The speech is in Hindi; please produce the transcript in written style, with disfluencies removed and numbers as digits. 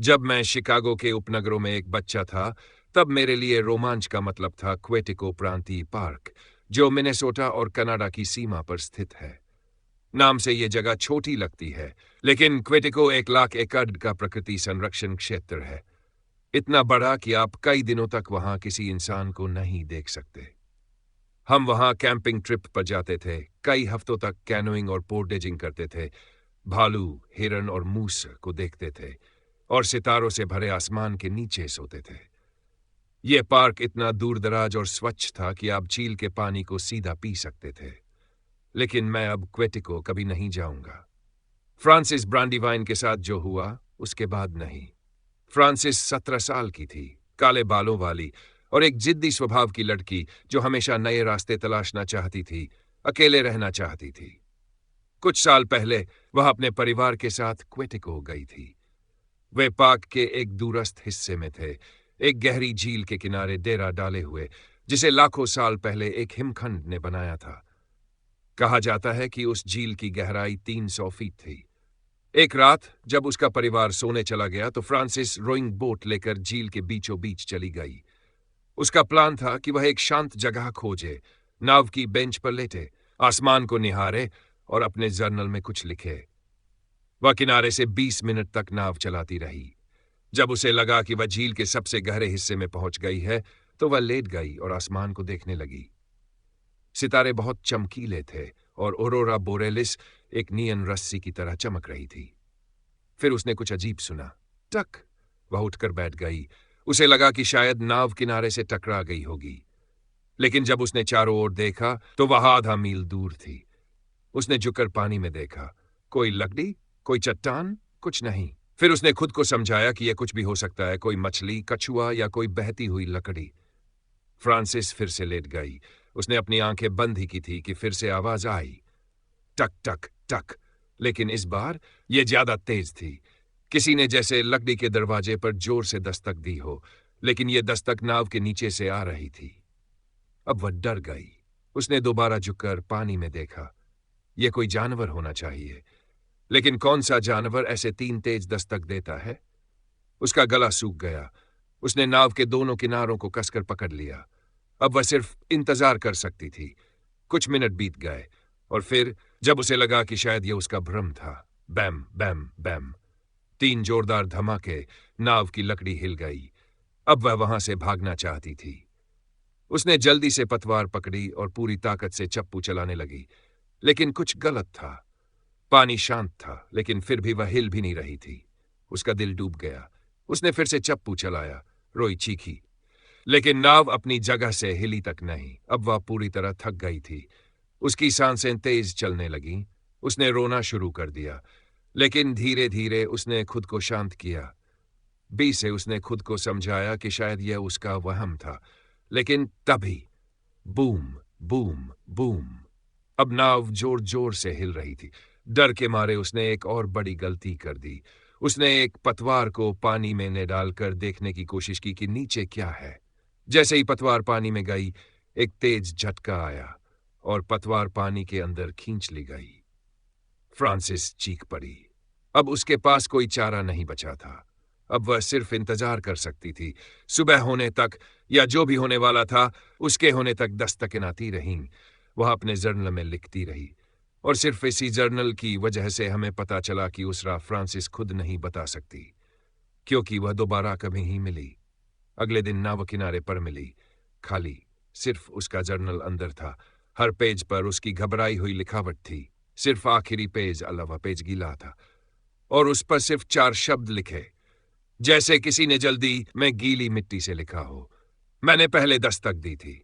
जब मैं शिकागो के उपनगरों में एक बच्चा था, तब मेरे लिए रोमांच का मतलब था क्वेटिको प्रांतीय पार्क, जो मिनेसोटा और कनाडा की सीमा पर स्थित है। नाम से ये जगह छोटी लगती है, लेकिन क्वेटिको 1 लाख एकड़ का प्रकृति संरक्षण क्षेत्र है। इतना बड़ा कि आप कई दिनों तक वहां किसी इंसान को नहीं देख सकते। हम वहां कैंपिंग ट्रिप पर जाते थे, कई हफ्तों तक कैनोइंग और पोर्टेजिंग करते थे, भालू, हिरन और मूस को देखते थे और सितारों से भरे आसमान के नीचे सोते थे। यह पार्क इतना दूरदराज और स्वच्छ था कि आप झील के पानी को सीधा पी सकते थे। लेकिन मैं अब क्वेटिको कभी नहीं जाऊंगा। फ्रांसिस ब्रांडीवाइन के साथ जो हुआ, उसके बाद नहीं। फ्रांसिस 17 साल की थी, काले बालों वाली और एक जिद्दी स्वभाव की लड़की जो हमेशा नए रास्ते तलाशना चाहती थी, अकेले रहना चाहती थी। कुछ साल पहले वह अपने परिवार के साथ क्वेटिको गई थी। वे पार्क के एक दूरस्थ हिस्से में थे, एक गहरी झील के किनारे डेरा डाले हुए, जिसे लाखों साल पहले एक हिमखंड ने बनाया था। कहा जाता है कि उस झील की गहराई 300 फीट थी। एक रात जब उसका परिवार सोने चला गया तो फ्रांसिस रोइंग बोट लेकर झील के बीचों बीच चली गई। उसका प्लान था कि वह एक शांत जगह खोजे, नाव की बेंच पर लेटे, आसमान को निहारे और अपने जर्नल में कुछ लिखे। वह किनारे से 20 मिनट तक नाव चलाती रही। जब उसे लगा कि वह झील के सबसे गहरे हिस्से में पहुंच गई है, तो वह लेट गई और आसमान को देखने लगी। सितारे बहुत चमकीले थे और ऑरोरा बोरेलिस एक नियन रस्सी की तरह चमक रही थी। फिर उसने कुछ अजीब सुना, टक। वह उठकर बैठ गई। उसे लगा कि शायद नाव किनारे से टकरा गई होगी। लेकिन जब उसने चारों ओर देखा तो वह आधा मील दूर थी। उसने झुककर पानी में देखा, कोई लकड़ी, कोई चट्टान, कुछ नहीं। फिर उसने खुद को समझाया कि यह कुछ भी हो सकता है, कोई मछली, कछुआ या कोई बहती हुई लकड़ी। फ्रांसिस फिर से लेट गई। उसने अपनी आंखें बंद ही की थी कि फिर से आवाज आई, टक टक टक, लेकिन इस बार यह ज्यादा तेज थी। किसी ने जैसे लकड़ी के दरवाजे पर जोर से दस्तक दी हो, लेकिन यह दस्तक नाव के नीचे से आ रही थी। अब वह डर गई। उसने दोबारा झुककर पानी में देखा। यह कोई जानवर होना चाहिए, लेकिन कौन सा जानवर ऐसे 3 तेज दस्तक देता है? उसका गला सूख गया। उसने नाव के दोनों किनारों को कसकर पकड़ लिया। अब वह सिर्फ इंतजार कर सकती थी। कुछ मिनट बीत गए और फिर जब उसे लगा कि शायद यह उसका भ्रम था, बैम बैम बैम, 3 जोरदार धमाके, नाव की लकड़ी हिल गई। अब वह वहां से भागना चाहती थी। उसने जल्दी से पतवार पकड़ी और पूरी ताकत से चप्पू चलाने लगी, लेकिन कुछ गलत था। पानी शांत था, लेकिन फिर भी वह हिल भी नहीं रही थी। उसका दिल डूब गया। उसने फिर से चप्पू चलाया, रोई चीखी, लेकिन नाव अपनी जगह से हिली तक नहीं। अब वह पूरी तरह थक गई थी। उसकी सांसें तेज चलने लगीं। उसने रोना शुरू कर दिया, लेकिन धीरे धीरे उसने खुद को शांत किया। बी से उसने खुद को समझाया कि शायद यह उसका वहम था, लेकिन तभी बूम बूम बूम, अब नाव जोर जोर से हिल रही थी। डर के मारे उसने एक और बड़ी गलती कर दी। उसने एक पतवार को पानी में न डालकर देखने की कोशिश की कि नीचे क्या है। जैसे ही पतवार पानी में गई, एक तेज झटका आया और पतवार पानी के अंदर खींच ली गई। फ्रांसिस चीख पड़ी। अब उसके पास कोई चारा नहीं बचा था। अब वह सिर्फ इंतजार कर सकती थी। सुबह होने तक या जो भी होने वाला था, उसके होने तक दस्तकें आती रहीं। वह अपने जर्नल में लिखती रही और सिर्फ इसी जर्नल की वजह से हमें पता चला कि उस रात फ्रांसिस खुद नहीं बता सकती, क्योंकि वह दोबारा कभी ही मिली। अगले दिन नाव किनारे पर मिली, खाली, सिर्फ उसका जर्नल अंदर था। हर पेज पर उसकी घबराई हुई लिखावट थी। सिर्फ आखिरी पेज अलावा पेज गीला था और उस पर सिर्फ 4 शब्द लिखे, जैसे किसी ने जल्दी में गीली मिट्टी से लिखा हो। मैंने पहले दस्तक दी थी।